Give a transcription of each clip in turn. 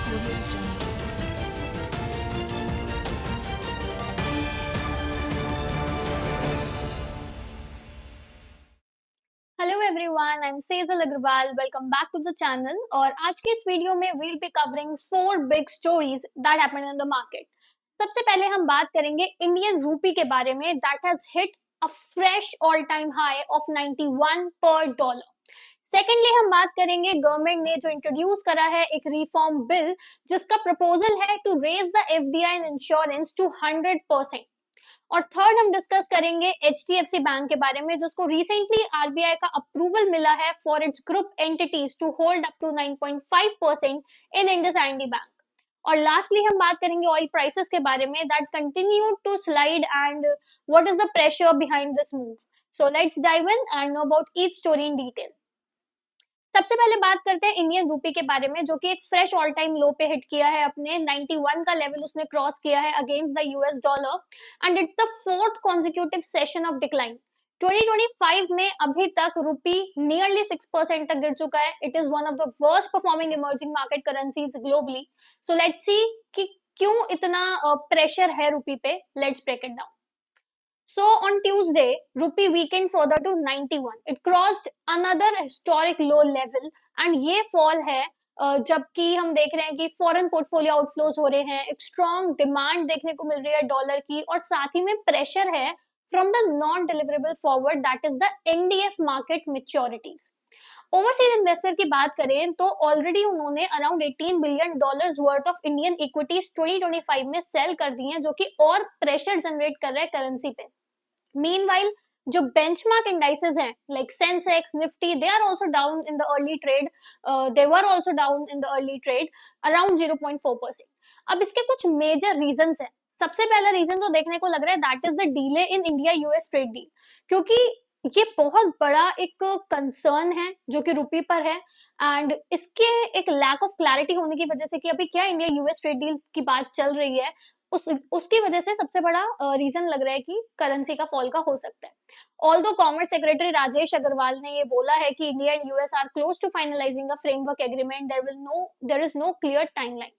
Audio Jungle. Hello everyone, I am Sejal Agrawal. Welcome back to the channel. और आज के इस वीडियो में we'll be covering 4 big stories that happened in the market. सबसे पहले हम बात करेंगे इंडियन रूपी के बारे में that has hit a fresh all time high of 91 पर डॉलर। सेकेंडली हम बात करेंगे गवर्नमेंट ने जो इंट्रोड्यूस करा है एक रिफॉर्म बिल जिसका प्रपोजल है to raise the FDI and insurance to 100%। और थर्ड हम डिस्कस करेंगे एचडीएफसी बैंक के बारे में जिसको रिसेंटली आरबीआई का अप्रूवल मिला है for its group entities to hold up to 9.5% in IndusInd bank. और लास्टली हम बात करेंगे ऑयल प्राइसेस के बारे में that continue to slide and what is the pressure behind this move. So let's dive in and know about each story in detail. सबसे पहले बात करते हैं इंडियन रूपी के बारे में जो कि एक फ्रेश ऑल टाइम लो पे हिट किया है, अपने 91 का लेवल उसने क्रॉस किया है against the US dollar and it's the fourth consecutive session of decline. 2025 में अभी तक रूपी नियरली 6% तक गिर चुका है। It is one of the worst performing emerging market currencies globally. So let's see कि क्यों इतना प्रेशर है रूपी पे। Let's break it down. So on Tuesday, rupee weakened further to 91. It crossed another historic low level and ये fall है जबकि हम देख रहे हैं कि फॉरेन पोर्टफोलियो आउटफ्लोज हो रहे हैं, एक स्ट्रॉन्ग डिमांड देखने को मिल रही है डॉलर की और साथ ही में प्रेशर है from the non deliverable forward that is the NDF market मैच्योरिटीज। Overseas investor की बात करें तो ऑलरेडी उन्होंने around 18 billion dollars worth of Indian equities 2025 में सेल कर दी हैं जो कि और प्रेशर जनरेट कर रहा है करेंसी पे। Meanwhile, जो benchmark indices हैं like Sensex, Nifty, they are also down in the early trade. They were also down in the early trade around 0.4%. अब इसके कुछ major reasons हैं। सबसे पहला रीजन जो देखने को लग रहा है that is the delay in India US trade deal, क्योंकि ये बहुत बड़ा एक कंसर्न है जो कि रुपी पर है एंड इसके एक लैक ऑफ क्लैरिटी होने की वजह से कि अभी क्या इंडिया यूएस ट्रेड डील की बात चल रही है, उसकी वजह से सबसे बड़ा रीजन लग रहा है कि करेंसी का फॉल का हो सकता है। Although commerce secretary Rajesh Agrawal ने ये बोला है कि India and US are close to finalising a framework agreement, there is no clear timeline.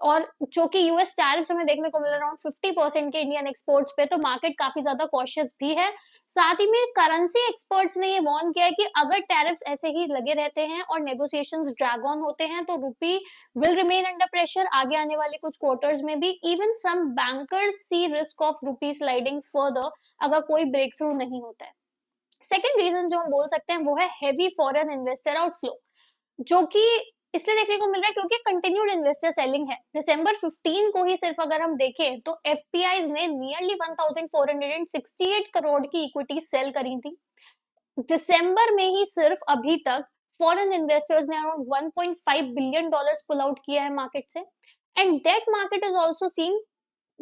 और जो कि यूएस टैरिफ्स हमें देखने को मिल रहा है अराउंड 50% के इंडियन एक्सपोर्ट्स पे, तो मार्केट काफी ज्यादा कॉशियस भी है। साथ ही में करेंसी एक्सपर्ट्स ने ये वार्न किया है कि अगर टैरिफ्स ऐसे ही लगे रहते हैं और नेगोशिएशंस ड्रैग ऑन होते हैं तो रुपी will remain under pressure आगे आने वाले कुछ क्वार्टर्स में भी। Even some bankers see risk of rupee sliding further अगर कोई ब्रेक थ्रू नहीं होता है। सेकेंड रीजन जो हम बोल सकते हैं वो है हेवी फॉरेन इन्वेस्टर आउटफ्लो, जो कि इसलिए देखने को मिल रहा है क्योंकि कंटिन्यूड इन्वेस्टर सेलिंग है। दिसंबर 15 को ही सिर्फ अगर हम देखें तो एफपीआईज ने नियरली 1468 करोड़ की इक्विटी सेल करी थी। दिसंबर में ही सिर्फ अभी तक फॉरेन इन्वेस्टर्स ने around 1.5 billion dollars pull out किया है मार्केट से and that market is also seeing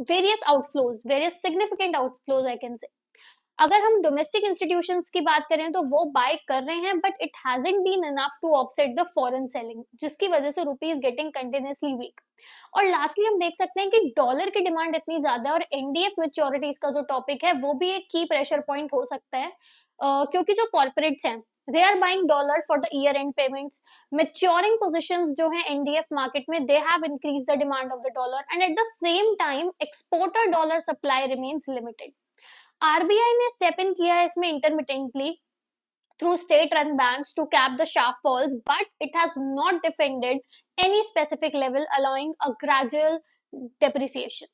various significant outflows I can say. अगर हम डोमेस्टिक इंस्टीट्यूशंस की बात करें तो वो बाय कर रहे हैं but it hasn't been enough to offset the foreign selling, जिसकी वजह से rupee is getting continuously weak. और लास्टली हम देख सकते हैं कि डॉलर की डिमांड इतनी ज्यादा है और एनडीएफ मैच्योरिटीज का जो टॉपिक है वो भी एक की प्रेशर पॉइंट हो सकता है क्योंकि जो कॉर्पोरेट्स हैं they are buying dollar for the year end payments. Maturing positions जो हैं एनडीएफ मार्केट में they have increase the demand of the dollar and at the same time exporter dollar supply remains limited. RBI ने step in किया है इसमें intermittently through state-run banks to cap the sharp falls, but it has not defended any specific level, allowing a gradual depreciation.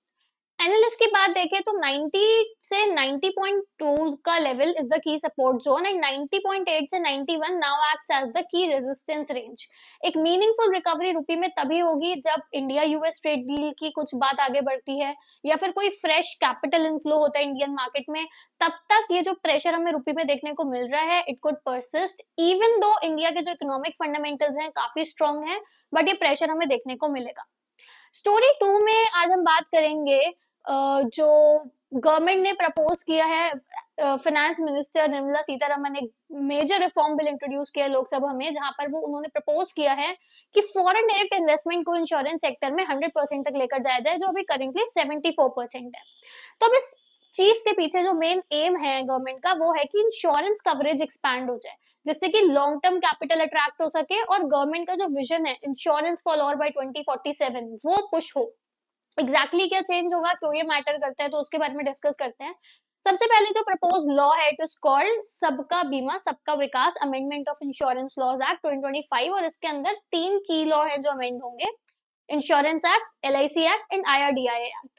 Analyst की बात देखें तो 90 से 90.2 का level is the key support zone and 90.8 से 91 now acts as the key resistance range. एक meaningful recovery rupee में तभी होगी जब इंडिया यूएस ट्रेड डील की कुछ बात आगे बढ़ती है या फिर कोई फ्रेश कैपिटल इनफ्लो होता है इंडियन मार्केट में। तब तक ये जो प्रेशर हमें रुपी में देखने को मिल रहा है it could persist even though India के जो इकोनॉमिक फंडामेंटल्स हैं काफी स्ट्रॉन्ग हैं, बट ये प्रेशर हमें देखने को मिलेगा। स्टोरी 2 में आज हम बात करेंगे जो गवर्नमेंट ने प्रपोज किया है, फाइनेंस मिनिस्टर निर्मला सीतारमन ने मेजर रिफॉर्म बिल इंट्रोड्यूस किया लोकसभा में जहां पर वो उन्होंने प्रपोज किया है कि फॉरेन डायरेक्ट इन्वेस्टमेंट को इंश्योरेंस सेक्टर में 100% तक लेकर जाया जाए, जो अभी करेंटली 74% है। तो अब इस चीज के पीछे जो मेन एम है गवर्नमेंट का वो है कि इंश्योरेंस कवरेज एक्सपैंड हो जाए, जिससे कि लॉन्ग टर्म कैपिटल अट्रैक्ट हो सके और गवर्नमेंट का जो विजन है इंश्योरेंस फॉर ऑल बाय 2047 वो पुश हो। एग्जैक्टली क्या चेंज होगा, क्यों ये मैटर करता है, तो उसके बारे में डिस्कस करते हैं। सबसे पहले जो प्रपोज लॉ है it is called Sabka Bima Sabka Vikas amendment of insurance laws act 2025 और इसके अंदर 3 की लॉ है जो अमेंड होंगे, insurance act, LIC act and IRDI act.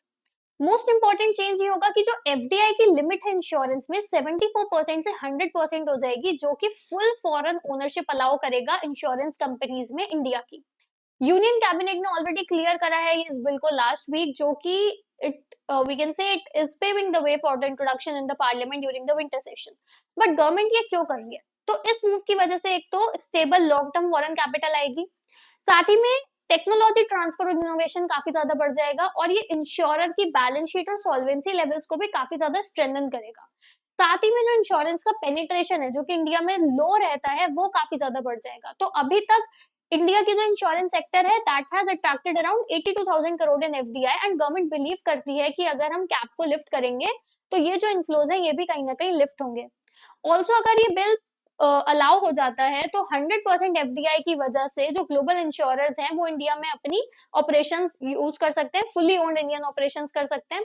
Most important change ये होगा कि जो एफडीआई की लिमिट है इंश्योरेंस में 74% से 100% हो जाएगी, जो कि फुल फॉरेन ओनरशिप अलाउ करेगा इंश्योरेंस कंपनीज में इंडिया की। यूनियन कैबिनेट ने ऑलरेडी क्लियर करा है इस बिल को लास्ट वीक, जो कि it we can say it is paving the way for the introduction in the parliament during the winter session. But government ये क्यों कर रही है? तो इस मूव की वजह से एक तो stable long term foreign capital आएगी, साथ ही में टेक्नोलॉजी ट्रांसफर और इनोवेशन काफी ज्यादा बढ़ जाएगा और ये इंश्योरर की बैलेंस शीट और सॉल्वेंसी लेवल्स को भी काफी ज्यादा स्ट्रेंथन करेगा। साथ ही में जो इंश्योरेंस का पेनिट्रेशन है जो कि इंडिया में लो रहता है वो काफी ज्यादा बढ़ जाएगा। तो अभी तक इंडिया की जो इंश्योरेंस सेक्टर है that has attracted around 82,000 crore in FDI and government believe करती है कि अगर हम कैप को लिफ्ट करेंगे तो ये जो इन्फ्लोज है ये भी कहीं ना कहीं लिफ्ट होंगे। ऑल्सो अगर ये बिल अलाउ हो जाता है तो 100% एफडीआई की वजह से जो ग्लोबल इंश्योरर्स हैं वो इंडिया में अपनी ऑपरेशंस यूज कर सकते हैं, फुली ओन्ड इंडियन ऑपरेशंस कर सकते हैं।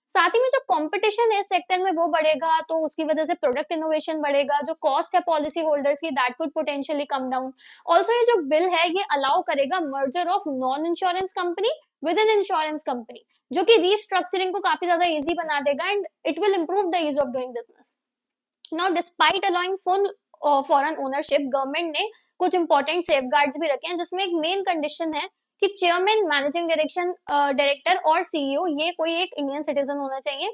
साथ ही में जो कंपटीशन है इस सेक्टर में वो बढ़ेगा तो उसकी वजह से प्रोडक्ट इनोवेशन बढ़ेगा, जो कॉस्ट है पॉलिसी होल्डर्स की that could potentially come down. Also ये जो बिल है ये अलाउ करेगा merger of non insurance company with in insurance company, जो कि रीस्ट्रक्चरिंग को काफी ज्यादा इजी बना देगा and it will improve the ease of doing business. Now despite allowing full foreign ownership, government ने कुछ इंपॉर्टेंट सेफगार्ड्स भी रखे हैं जिसमें एक मेन कंडीशन है कि चेयरमैन, मैनेजिंग डायरेक्टर और सीईओ ये कोई एक इंडियन सिटीजन होना चाहिए।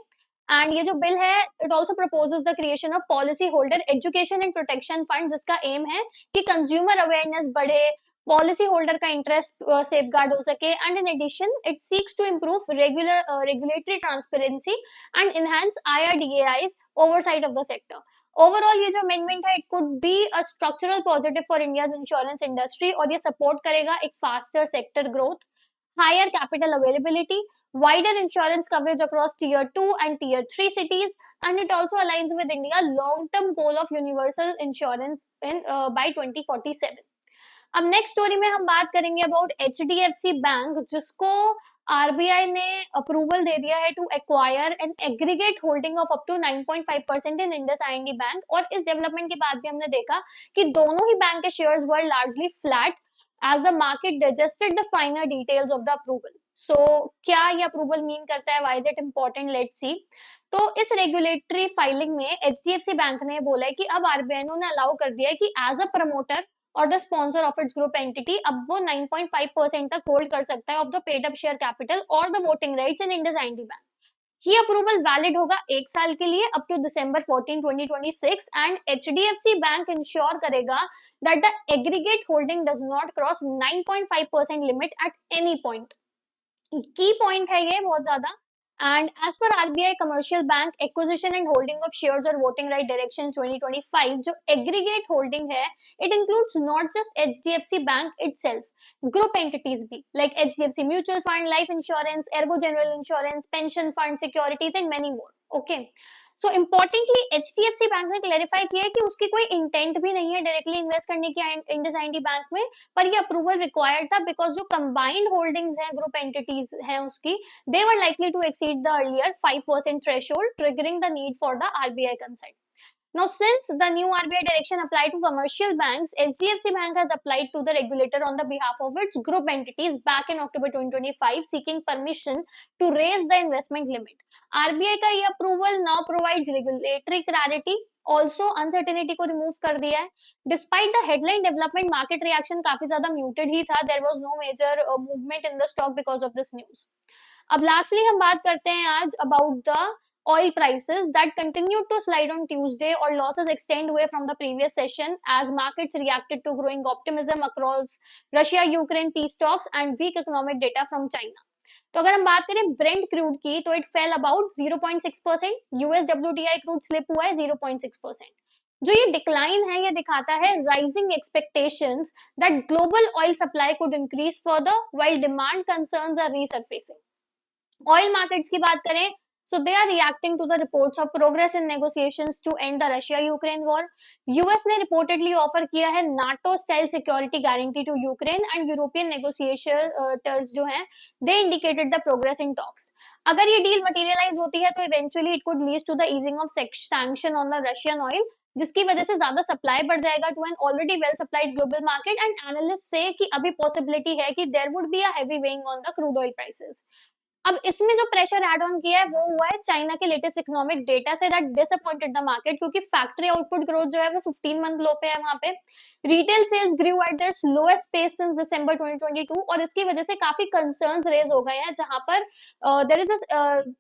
एंड ये जो बिल है it also proposes the creation of policy holder education and protection fund, जिसका एम है कि कंज्यूमर अवेयरनेस बढ़े, पॉलिसी होल्डर का इंटरेस्ट सेफगार्ड हो सके and in addition it seeks to improve regulatory transparency and enhance IRDAI's oversight of the sector. Overall ये जो amendment है it could be a structural positive for India's insurance industry और ये support करेगा एक faster sector growth, higher capital availability, wider insurance coverage across tier 2 and tier 3 cities, and it also aligns with India long term goal of universal insurance in by 2047. अब next story में हम बात करेंगे about HDFC bank, जिसको RBI ने approval दे दिया है to acquire an aggregate holding of up to 9.5% in IndusInd bank. और इस डेवलपमेंट के बाद भी हमने देखा कि दोनों ही बैंक के shares were largely flat as the market digested the finer details of the approval. So क्या ये अप्रूवल मीन करता है, why is it important, let's see. तो इस रेगुलेटरी फाइलिंग में एचडीएफसी बैंक ने बोला है कि अब आरबीआई ने अलाउ कर दिया है कि एज अ प्रमोटर और the sponsor of its group entity अब वो 9.5% तक होल्ड कर सकता है of the paid up share capital और the voting rights in IndusInd bank. ये अप्रूवल वैलिड होगा 1 साल के लिए up to December 14, 2026 and HDFC bank insure करेगा that the aggregate holding does not cross 9.5% limit at any point. की point है ये बहुत ज्यादा। And as per RBI commercial bank acquisition and holding of shares और वोटिंग राइट डायरेक्शन 2025, जो aggregate holding है it includes not just HDFC bank itself, group entities भी like HDFC mutual fund, life insurance, ergo general insurance, pension fund, securities and many more. Okay, so importantly HDFC bank ने clarify किया है कि उसकी कोई intent भी नहीं है डायरेक्टली इन्वेस्ट करने की इंडस आईएनडी बैंक में, पर ये अप्रूवल रिक्वायर्ड था बिकॉज जो कंबाइंड होल्डिंग्स हैं ग्रुप एंटिटीज हैं उसकी, they were likely to exceed the earlier 5% threshold, triggering the need for the RBI consent. Now, since the new RBI direction applied to commercial banks, HDFC Bank has applied to the regulator on the behalf of its group entities back in October 2025, seeking permission to raise the investment limit. RBI का ये approval now provides regulatory clarity, also uncertainty को remove कर दिया है। Despite the headline development, market reaction काफी ज्यादा muted ही था. There was no major movement in the stock because of this news. अब lastly हम बात करते हैं आज about the oil prices that continued to slide on Tuesday or losses extend away from the previous session as markets reacted to growing optimism across Russia-Ukraine peace talks and weak economic data from China. तो अगर हम बात करें Brent crude की तो it fail about 0.6%, US WTI crude slip हुआ है 0.6%। जो ये डिक्लाइन है ये दिखाता है rising expectations that global oil supply could increase further while demand concerns are resurfacing. Oil markets की बात करें So they are reacting to the reports of progress in negotiations to end the Russia-Ukraine war. US ने reportedly offer किया है NATO style security guarantee to Ukraine and European negotiators जो हैं they indicated the progress in talks. अगर ये deal materialise होती है तो eventually it could lead to the easing of sanction on the Russian oil, जिसकी वजह से ज्यादा सप्लाई बढ़ जाएगा to an already well supplied global market, and analyst say कि अभी पॉसिबिलिटी है कि there would be a heavy weighing on the crude oil prices. अब इसमें जो प्रेशर ऐड ऑन किया है वो हुआ है चाइना के latest economic data say that disappointed the market, क्योंकि फैक्ट्री आउटपुट ग्रोथ जो है वो 15 मंथ लो पे है वहां पे। Retail sales grew at their slowest pace since December 2022, और इसकी वजह से काफी कंसर्न्स रेज हो गए हैं, जहां पर there is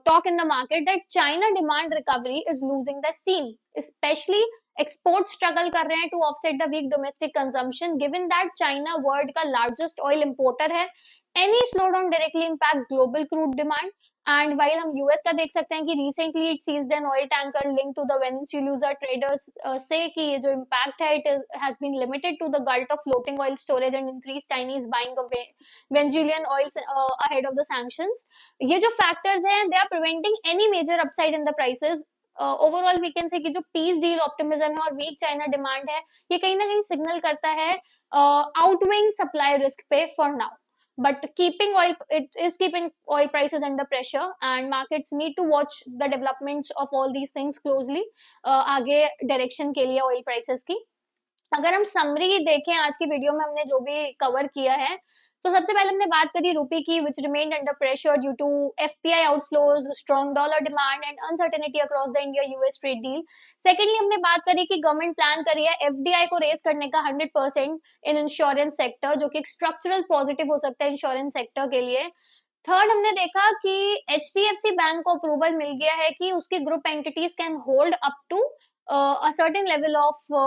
talk in the market that China demand recovery is losing the steam, especially export struggle कर रहे हैं to offset the weak domestic consumption, given that China world का largest oil importer है। Any slowdown directly impact global crude demand, and while हम US का देख सकते हैं कि recently it seized an oil tanker linked to the Venezuela traders से कि ये जो impact है has been limited to the glut of floating oil storage and increased Chinese buying of Venezuelan oil ahead of the sanctions। ये जो factors हैं they are preventing any major upside in the prices. Overall we can say कि जो peace deal optimism है और week China demand है, ये कहीं ना कहीं सिग्नल करता है आउटवेइंग सप्लाई रिस्क पे for now, but keeping oil, it is keeping oil prices under pressure and markets need to watch the developments of all these things closely आगे डायरेक्शन के लिए ऑयल प्राइसेस की। अगर हम समरी देखें आज की वीडियो में हमने जो भी कवर किया है, तो सबसे पहले हमने बात करी रुपी की which remained under pressure due to FPI outflows, strong dollar demand and uncertainty across the India US trade deal. Secondly हमने बात करी कि गवर्नमेंट प्लान करी है एफडीआई को रेज करने का 100% इन इंश्योरेंस सेक्टर, जो कि एक स्ट्रक्चरल पॉजिटिव हो सकता है इंश्योरेंस सेक्टर के लिए। थर्ड हमने देखा कि एचडीएफसी बैंक को अप्रूवल मिल गया है कि उसकी group entities can hold up to a certain level of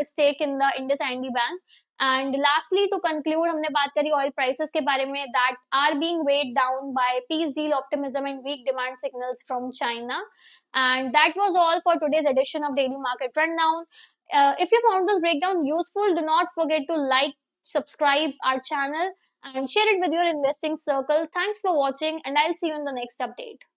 stake in the IndusInd Bank। And lastly to conclude हमने बात करी oil prices के बारे में that are being weighed down by peace deal optimism and weak demand signals from China। And that was all for today's edition of Daily Market Rundown। If you found this breakdown useful, do not forget to like, subscribe our channel and share it with your investing circle. Thanks for watching and I'll see you in the next update.